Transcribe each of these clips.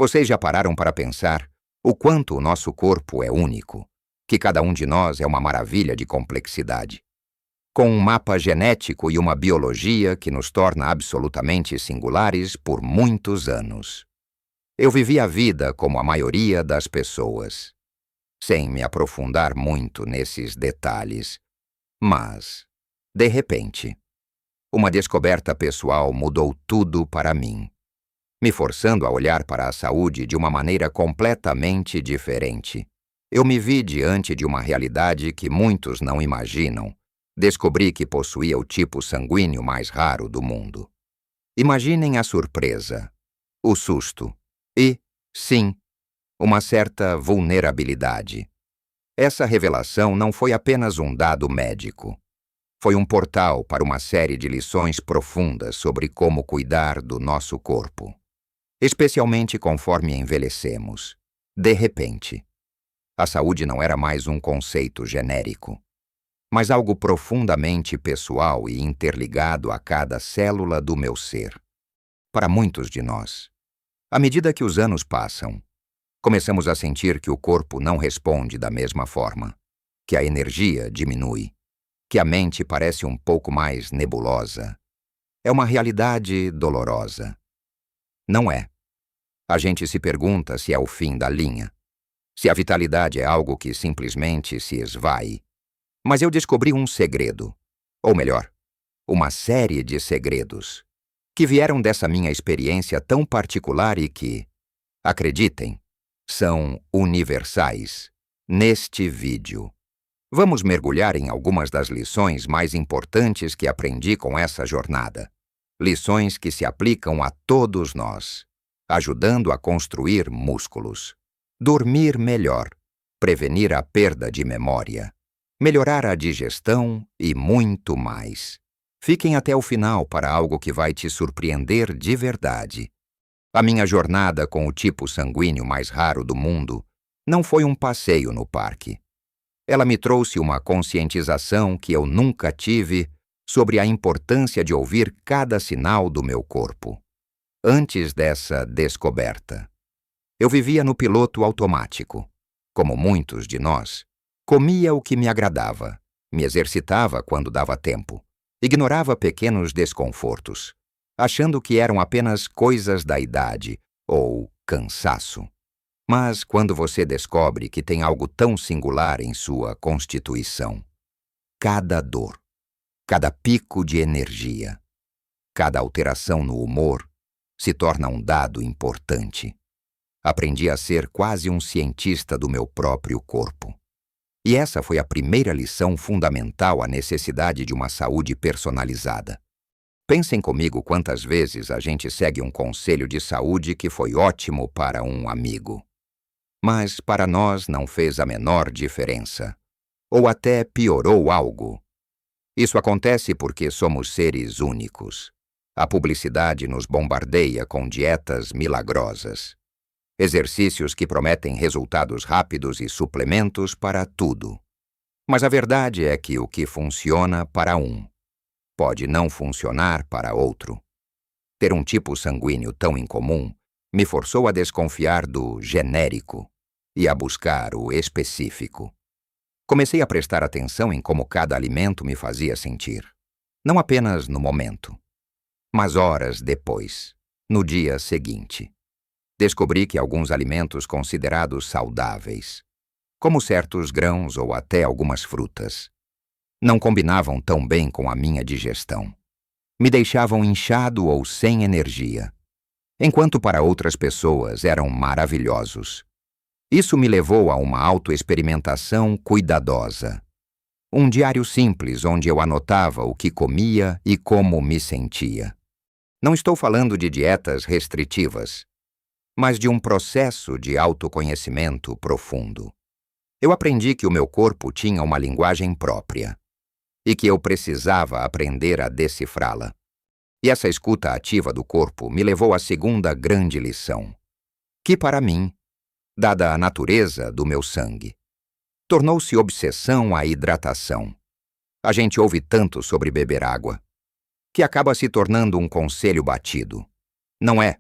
Vocês já pararam para pensar o quanto o nosso corpo é único, que cada um de nós é uma maravilha de complexidade, com um mapa genético e uma biologia que nos torna absolutamente singulares por muitos anos. Eu vivi a vida como a maioria das pessoas, sem me aprofundar muito nesses detalhes, mas, de repente, uma descoberta pessoal mudou tudo para mim, me forçando a olhar para a saúde de uma maneira completamente diferente. Eu me vi diante de uma realidade que muitos não imaginam. Descobri que possuía o tipo sanguíneo mais raro do mundo. Imaginem a surpresa, o susto e, sim, uma certa vulnerabilidade. Essa revelação não foi apenas um dado médico. Foi um portal para uma série de lições profundas sobre como cuidar do nosso corpo, especialmente conforme envelhecemos. De repente, a saúde não era mais um conceito genérico, mas algo profundamente pessoal e interligado a cada célula do meu ser. Para muitos de nós, à medida que os anos passam, começamos a sentir que o corpo não responde da mesma forma, que a energia diminui, que a mente parece um pouco mais nebulosa. É uma realidade dolorosa. Não é. A gente se pergunta se é o fim da linha, se a vitalidade é algo que simplesmente se esvai. Mas eu descobri um segredo, ou melhor, uma série de segredos, que vieram dessa minha experiência tão particular e que, acreditem, são universais. Neste vídeo, vamos mergulhar em algumas das lições mais importantes que aprendi com essa jornada. Lições que se aplicam a todos nós, ajudando a construir músculos, dormir melhor, prevenir a perda de memória, melhorar a digestão e muito mais. Fiquem até o final para algo que vai te surpreender de verdade. A minha jornada com o tipo sanguíneo mais raro do mundo não foi um passeio no parque. Ela me trouxe uma conscientização que eu nunca tive sobre a importância de ouvir cada sinal do meu corpo. Antes dessa descoberta, eu vivia no piloto automático. Como muitos de nós, comia o que me agradava, me exercitava quando dava tempo, ignorava pequenos desconfortos, achando que eram apenas coisas da idade ou cansaço. Mas quando você descobre que tem algo tão singular em sua constituição, cada dor, cada pico de energia, cada alteração no humor se torna um dado importante. Aprendi a ser quase um cientista do meu próprio corpo. E essa foi a primeira lição fundamental à necessidade de uma saúde personalizada. Pensem comigo quantas vezes a gente segue um conselho de saúde que foi ótimo para um amigo, mas para nós não fez a menor diferença, ou até piorou algo. Isso acontece porque somos seres únicos. A publicidade nos bombardeia com dietas milagrosas, exercícios que prometem resultados rápidos e suplementos para tudo. Mas a verdade é que o que funciona para um pode não funcionar para outro. Ter um tipo sanguíneo tão incomum me forçou a desconfiar do genérico e a buscar o específico. Comecei a prestar atenção em como cada alimento me fazia sentir, não apenas no momento, mas horas depois, no dia seguinte. Descobri que alguns alimentos considerados saudáveis, como certos grãos ou até algumas frutas, não combinavam tão bem com a minha digestão. Me deixavam inchado ou sem energia, enquanto para outras pessoas eram maravilhosos. Isso me levou a uma autoexperimentação cuidadosa. Um diário simples onde eu anotava o que comia e como me sentia. Não estou falando de dietas restritivas, mas de um processo de autoconhecimento profundo. Eu aprendi que o meu corpo tinha uma linguagem própria e que eu precisava aprender a decifrá-la. E essa escuta ativa do corpo me levou à segunda grande lição, que para mim, dada a natureza do meu sangue, tornou-se obsessão à hidratação. A gente ouve tanto sobre beber água, que acaba se tornando um conselho batido. Não é,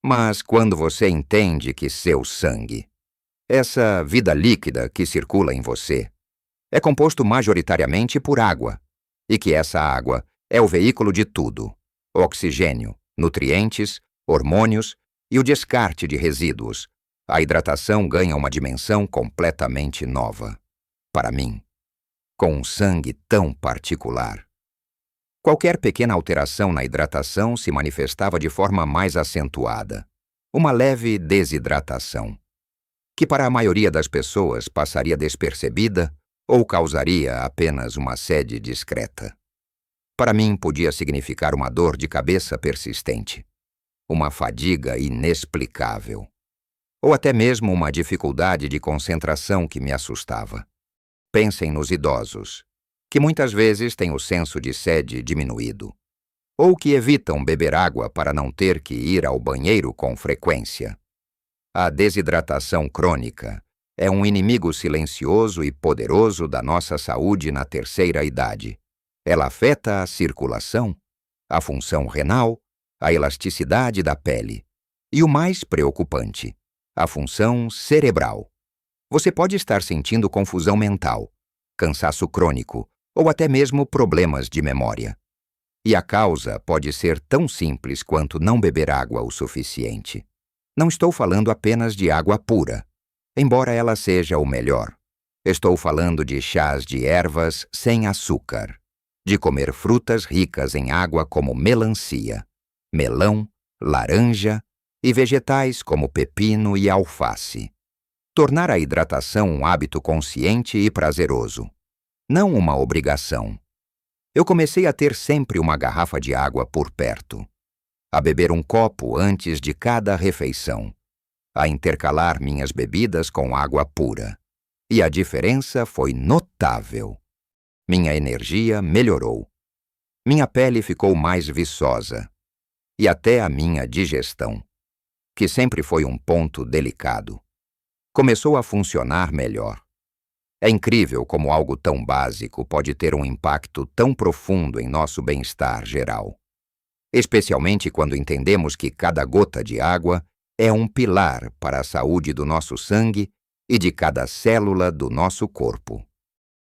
Mas quando você entende que seu sangue, essa vida líquida que circula em você, é composto majoritariamente por água, e que essa água é o veículo de tudo: oxigênio, nutrientes, hormônios e o descarte de resíduos, a hidratação ganha uma dimensão completamente nova. Para mim, com um sangue tão particular. Qualquer pequena alteração na hidratação se manifestava de forma mais acentuada, uma leve desidratação, que para a maioria das pessoas passaria despercebida ou causaria apenas uma sede discreta. Para mim podia significar uma dor de cabeça persistente, uma fadiga inexplicável, ou até mesmo uma dificuldade de concentração que me assustava. Pensem nos idosos, que muitas vezes têm o senso de sede diminuído, ou que evitam beber água para não ter que ir ao banheiro com frequência. A desidratação crônica é um inimigo silencioso e poderoso da nossa saúde na terceira idade. Ela afeta a circulação, a função renal, a elasticidade da pele e, o mais preocupante, a função cerebral. Você pode estar sentindo confusão mental, cansaço crônico ou até mesmo problemas de memória. E a causa pode ser tão simples quanto não beber água o suficiente. Não estou falando apenas de água pura, embora ela seja o melhor. Estou falando de chás de ervas sem açúcar, de comer frutas ricas em água como melancia, melão, laranja e vegetais como pepino e alface. Tornar a hidratação um hábito consciente e prazeroso, não uma obrigação. Eu comecei a ter sempre uma garrafa de água por perto, a beber um copo antes de cada refeição, a intercalar minhas bebidas com água pura. E a diferença foi notável. Minha energia melhorou. Minha pele ficou mais viçosa. E até a minha digestão, que sempre foi um ponto delicado, começou a funcionar melhor. É incrível como algo tão básico pode ter um impacto tão profundo em nosso bem-estar geral. Especialmente quando entendemos que cada gota de água é um pilar para a saúde do nosso sangue e de cada célula do nosso corpo.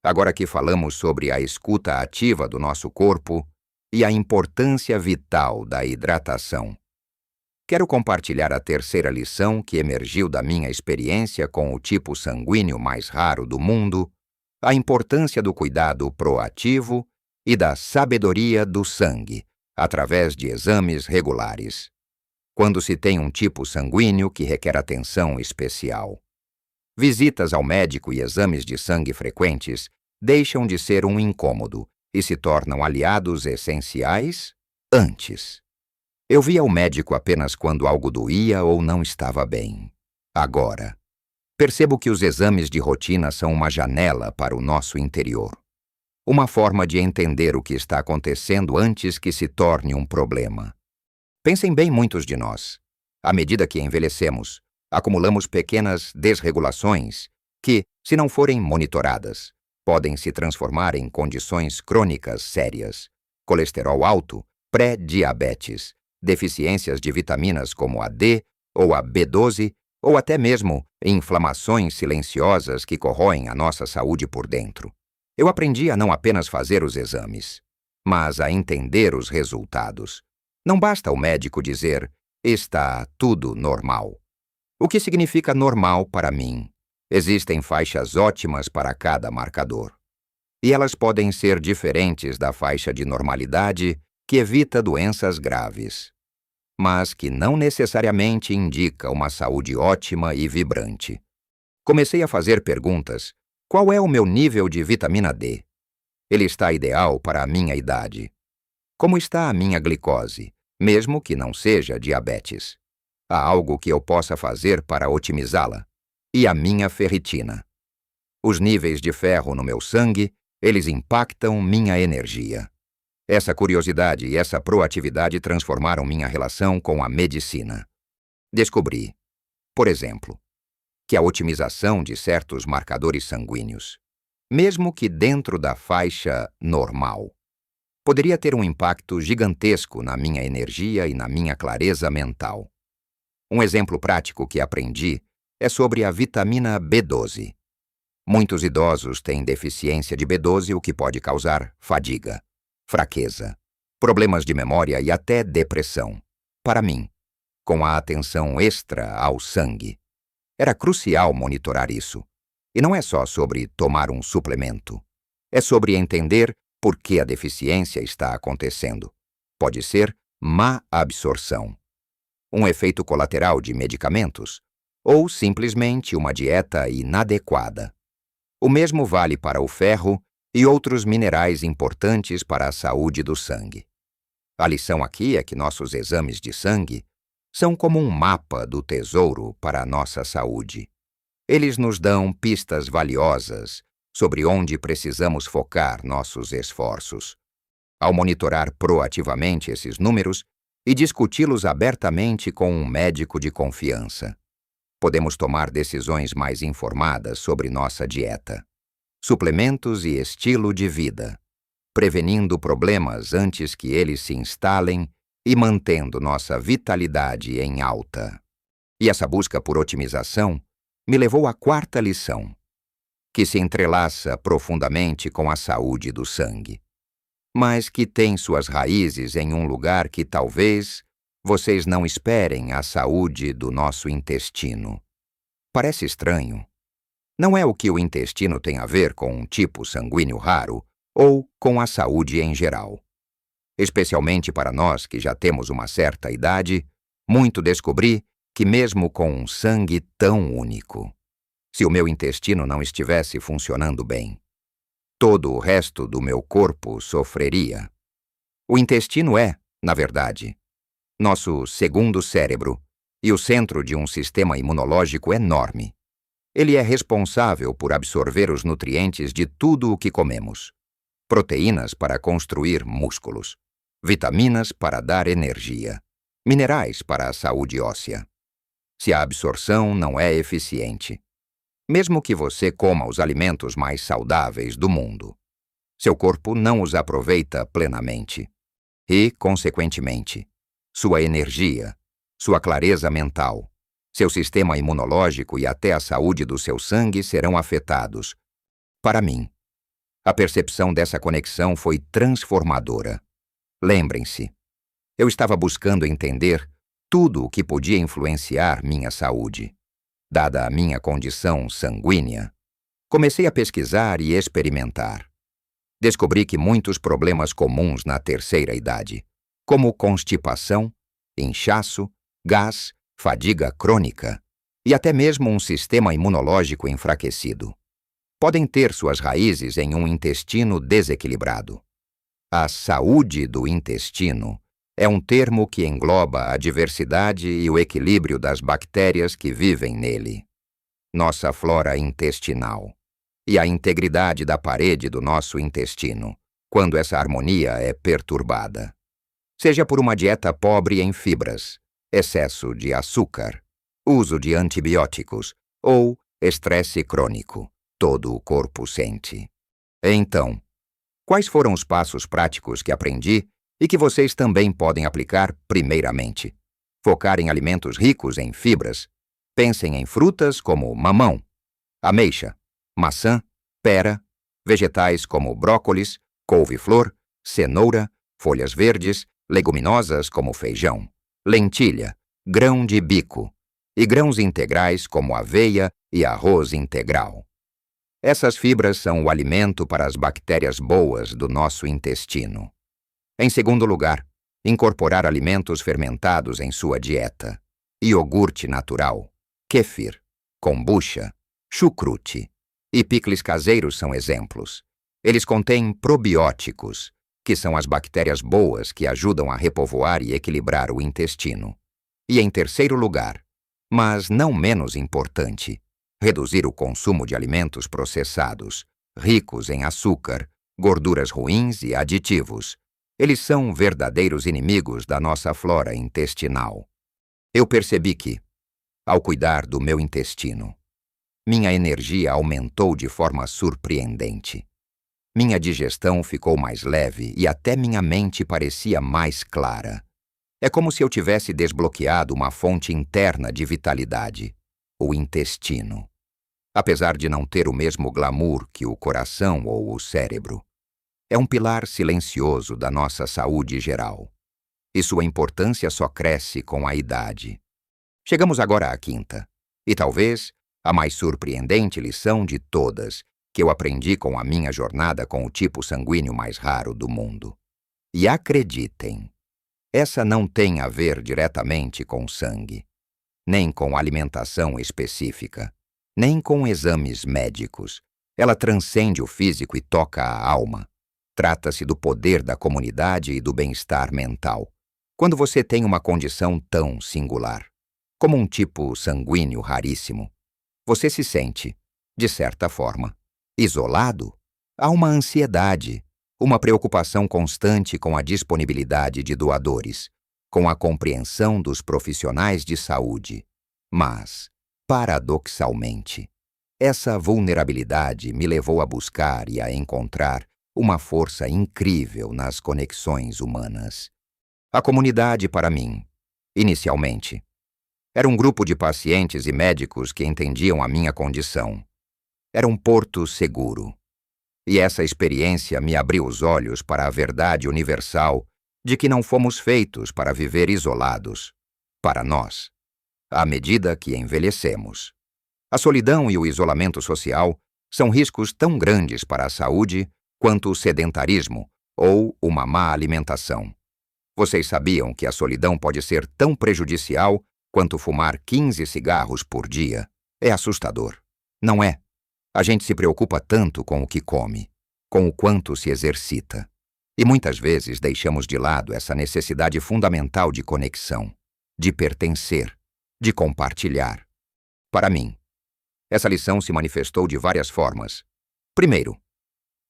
Agora que falamos sobre a escuta ativa do nosso corpo e a importância vital da hidratação, quero compartilhar a terceira lição que emergiu da minha experiência com o tipo sanguíneo mais raro do mundo, a importância do cuidado proativo e da sabedoria do sangue, através de exames regulares. Quando se tem um tipo sanguíneo que requer atenção especial. Visitas ao médico e exames de sangue frequentes deixam de ser um incômodo e se tornam aliados essenciais antes. Eu via o médico apenas quando algo doía ou não estava bem. Agora, percebo que os exames de rotina são uma janela para o nosso interior. Uma forma de entender o que está acontecendo antes que se torne um problema. Pensem bem muitos de nós. À medida que envelhecemos, acumulamos pequenas desregulações que, se não forem monitoradas, podem se transformar em condições crônicas sérias. Colesterol alto, pré-diabetes, deficiências de vitaminas como a D ou a B12, ou até mesmo inflamações silenciosas que corroem a nossa saúde por dentro. Eu aprendi a não apenas fazer os exames, mas a entender os resultados. Não basta o médico dizer, está tudo normal. O que significa normal para mim? Existem faixas ótimas para cada marcador. E elas podem ser diferentes da faixa de normalidade que evita doenças graves, mas que não necessariamente indica uma saúde ótima e vibrante. Comecei a fazer perguntas. Qual é o meu nível de vitamina D? Ele está ideal para a minha idade. Como está a minha glicose, mesmo que não seja diabetes? Há algo que eu possa fazer para otimizá-la? E a minha ferritina? Os níveis de ferro no meu sangue, eles impactam minha energia. Essa curiosidade e essa proatividade transformaram minha relação com a medicina. Descobri, por exemplo, que a otimização de certos marcadores sanguíneos, mesmo que dentro da faixa normal, poderia ter um impacto gigantesco na minha energia e na minha clareza mental. Um exemplo prático que aprendi é sobre a vitamina B12. Muitos idosos têm deficiência de B12, o que pode causar fadiga, fraqueza, problemas de memória e até depressão. Para mim, com a atenção extra ao sangue, era crucial monitorar isso. E não é só sobre tomar um suplemento. É sobre entender por que a deficiência está acontecendo. Pode ser má absorção, um efeito colateral de medicamentos, ou simplesmente uma dieta inadequada. O mesmo vale para o ferro e outros minerais importantes para a saúde do sangue. A lição aqui é que nossos exames de sangue são como um mapa do tesouro para a nossa saúde. Eles nos dão pistas valiosas sobre onde precisamos focar nossos esforços. Ao monitorar proativamente esses números e discuti-los abertamente com um médico de confiança, podemos tomar decisões mais informadas sobre nossa dieta, suplementos e estilo de vida, prevenindo problemas antes que eles se instalem e mantendo nossa vitalidade em alta. E essa busca por otimização me levou à quarta lição, que se entrelaça profundamente com a saúde do sangue, mas que tem suas raízes em um lugar que talvez vocês não esperem: a saúde do nosso intestino. Parece estranho. Não é o que o intestino tem a ver com um tipo sanguíneo raro ou com a saúde em geral. Especialmente para nós que já temos uma certa idade, muito descobri que mesmo com um sangue tão único, se o meu intestino não estivesse funcionando bem, todo o resto do meu corpo sofreria. O intestino é, na verdade, nosso segundo cérebro e o centro de um sistema imunológico enorme. Ele é responsável por absorver os nutrientes de tudo o que comemos: proteínas para construir músculos, vitaminas para dar energia, minerais para a saúde óssea. Se a absorção não é eficiente, mesmo que você coma os alimentos mais saudáveis do mundo, seu corpo não os aproveita plenamente. E, consequentemente, sua energia, sua clareza mental, seu sistema imunológico e até a saúde do seu sangue serão afetados. Para mim, a percepção dessa conexão foi transformadora. Lembrem-se, eu estava buscando entender tudo o que podia influenciar minha saúde. Dada a minha condição sanguínea, comecei a pesquisar e experimentar. Descobri que muitos problemas comuns na terceira idade, como constipação, inchaço, gás, fadiga crônica e até mesmo um sistema imunológico enfraquecido, podem ter suas raízes em um intestino desequilibrado. A saúde do intestino é um termo que engloba a diversidade e o equilíbrio das bactérias que vivem nele, nossa flora intestinal, e a integridade da parede do nosso intestino, quando essa harmonia é perturbada. Seja por uma dieta pobre em fibras, excesso de açúcar, uso de antibióticos ou estresse crônico, todo o corpo sente. Então, quais foram os passos práticos que aprendi e que vocês também podem aplicar? Primeiramente, focar em alimentos ricos em fibras. Pensem em frutas como mamão, ameixa, maçã, pera, vegetais como brócolis, couve-flor, cenoura, folhas verdes, leguminosas como feijão, lentilha, grão de bico e grãos integrais como aveia e arroz integral. Essas fibras são o alimento para as bactérias boas do nosso intestino. Em segundo lugar, incorporar alimentos fermentados em sua dieta. Iogurte natural, kefir, kombucha, chucrute e picles caseiros são exemplos. Eles contêm probióticos, que são as bactérias boas que ajudam a repovoar e equilibrar o intestino. E em terceiro lugar, mas não menos importante, reduzir o consumo de alimentos processados, ricos em açúcar, gorduras ruins e aditivos. Eles são verdadeiros inimigos da nossa flora intestinal. Eu percebi que, ao cuidar do meu intestino, minha energia aumentou de forma surpreendente. Minha digestão ficou mais leve e até minha mente parecia mais clara. É como se eu tivesse desbloqueado uma fonte interna de vitalidade, o intestino. Apesar de não ter o mesmo glamour que o coração ou o cérebro, é um pilar silencioso da nossa saúde geral. E sua importância só cresce com a idade. Chegamos agora à quinta, e talvez a mais surpreendente lição de todas que eu aprendi com a minha jornada com o tipo sanguíneo mais raro do mundo. E acreditem, essa não tem a ver diretamente com sangue, nem com alimentação específica, nem com exames médicos. Ela transcende o físico e toca a alma. Trata-se do poder da comunidade e do bem-estar mental. Quando você tem uma condição tão singular, como um tipo sanguíneo raríssimo, você se sente, de certa forma, isolado. Há uma ansiedade, uma preocupação constante com a disponibilidade de doadores, com a compreensão dos profissionais de saúde. Mas, paradoxalmente, essa vulnerabilidade me levou a buscar e a encontrar uma força incrível nas conexões humanas. A comunidade, para mim, inicialmente, era um grupo de pacientes e médicos que entendiam a minha condição. Era um porto seguro. E essa experiência me abriu os olhos para a verdade universal de que não fomos feitos para viver isolados, para nós, à medida que envelhecemos. A solidão e o isolamento social são riscos tão grandes para a saúde quanto o sedentarismo ou uma má alimentação. Vocês sabiam que a solidão pode ser tão prejudicial quanto fumar 15 cigarros por dia? É assustador, não é? A gente se preocupa tanto com o que come, com o quanto se exercita. E muitas vezes deixamos de lado essa necessidade fundamental de conexão, de pertencer, de compartilhar. Para mim, essa lição se manifestou de várias formas. Primeiro,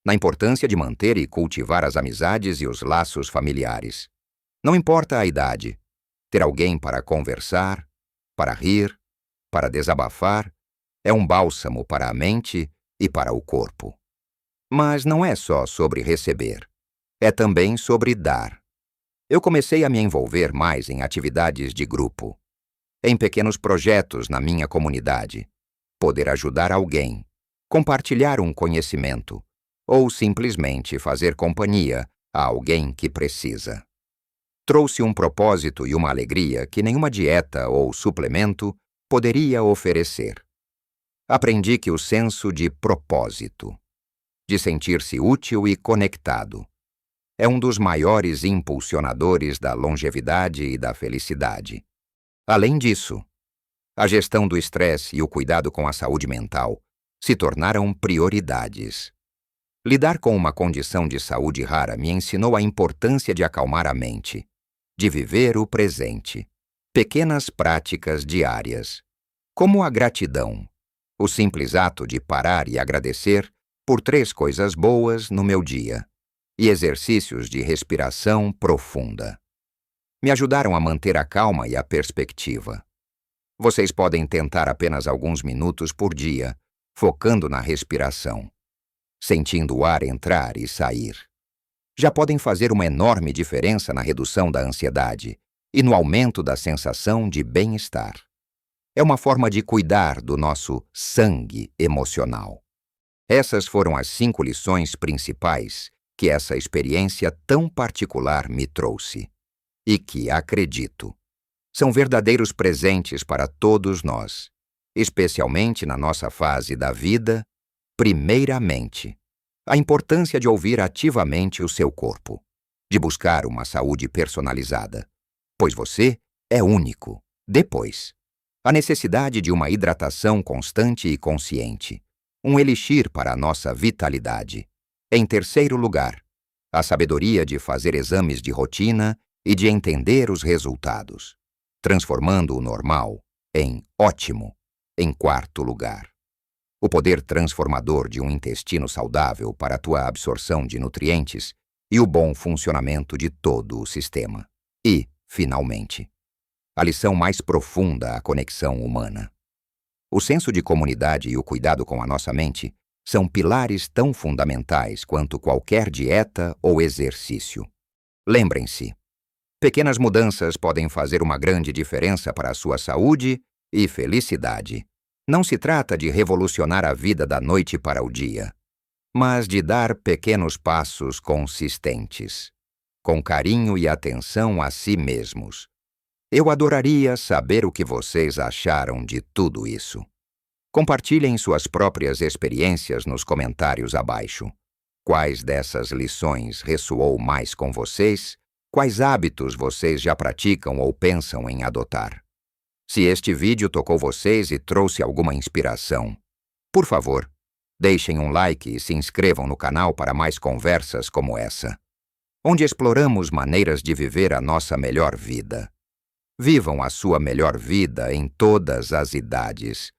na importância de manter e cultivar as amizades e os laços familiares. Não importa a idade, ter alguém para conversar, para rir, para desabafar, é um bálsamo para a mente e para o corpo. Mas não é só sobre receber, é também sobre dar. Eu comecei a me envolver mais em atividades de grupo, em pequenos projetos na minha comunidade, poder ajudar alguém, compartilhar um conhecimento, ou simplesmente fazer companhia a alguém que precisa. Trouxe um propósito e uma alegria que nenhuma dieta ou suplemento poderia oferecer. Aprendi que o senso de propósito, de sentir-se útil e conectado, é um dos maiores impulsionadores da longevidade e da felicidade. Além disso, a gestão do estresse e o cuidado com a saúde mental se tornaram prioridades. Lidar com uma condição de saúde rara me ensinou a importância de acalmar a mente, de viver o presente. Pequenas práticas diárias, como a gratidão, o simples ato de parar e agradecer por 3 coisas boas no meu dia, e exercícios de respiração profunda. Me ajudaram a manter a calma e a perspectiva. Vocês podem tentar apenas alguns minutos por dia, focando na respiração, sentindo o ar entrar e sair. Já podem fazer uma enorme diferença na redução da ansiedade e no aumento da sensação de bem-estar. É uma forma de cuidar do nosso sangue emocional. Essas foram as 5 lições principais que essa experiência tão particular me trouxe, e que, acredito, são verdadeiros presentes para todos nós, especialmente na nossa fase da vida. Primeiramente, a importância de ouvir ativamente o seu corpo, de buscar uma saúde personalizada, pois você é único. Depois, a necessidade de uma hidratação constante e consciente, um elixir para a nossa vitalidade. Em terceiro lugar, a sabedoria de fazer exames de rotina e de entender os resultados, transformando o normal em ótimo. Em quarto lugar, o poder transformador de um intestino saudável para a tua absorção de nutrientes e o bom funcionamento de todo o sistema. E, finalmente, a lição mais profunda, a conexão humana. O senso de comunidade e o cuidado com a nossa mente são pilares tão fundamentais quanto qualquer dieta ou exercício. Lembrem-se, Pequenas mudanças podem fazer uma grande diferença para a sua saúde e felicidade. Não se trata de revolucionar a vida da noite para o dia, mas de dar pequenos passos consistentes, com carinho e atenção a si mesmos. Eu adoraria saber o que vocês acharam de tudo isso. Compartilhem suas próprias experiências nos comentários abaixo. Quais dessas lições ressoou mais com vocês? Quais hábitos vocês já praticam ou pensam em adotar? Se este vídeo tocou vocês e trouxe alguma inspiração, por favor, deixem um like e se inscrevam no canal para mais conversas como essa, onde exploramos maneiras de viver a nossa melhor vida. Vivam a sua melhor vida em todas as idades,